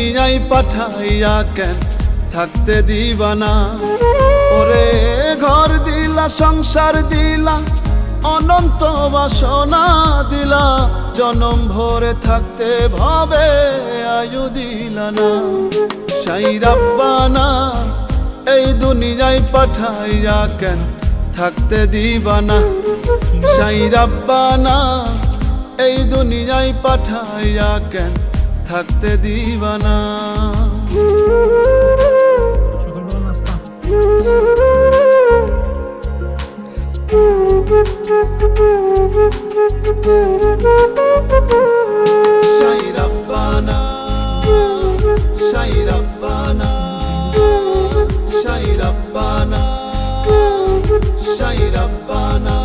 দুনিয়ায় পাঠাইয়া কেন থাকতে দিবা না? ওরে ঘর দিলা, সংসার দিলা, অনন্ত বাসনা দিলা, জনম ভরে থাকতে ভাবে আয়ু দিলা না। সাই রাব্বানা এই দুনিয়ায় পাঠাইয়া কেন থাকতে দিবা না? সাই রাব্বানা এই দুনিয়ায় পাঠাইয়া কেন থাকতে দিবা না? সাই রাব্বানা, সাই রাব্বানা, সাই রাব্বানা, সাই রাব্বানা।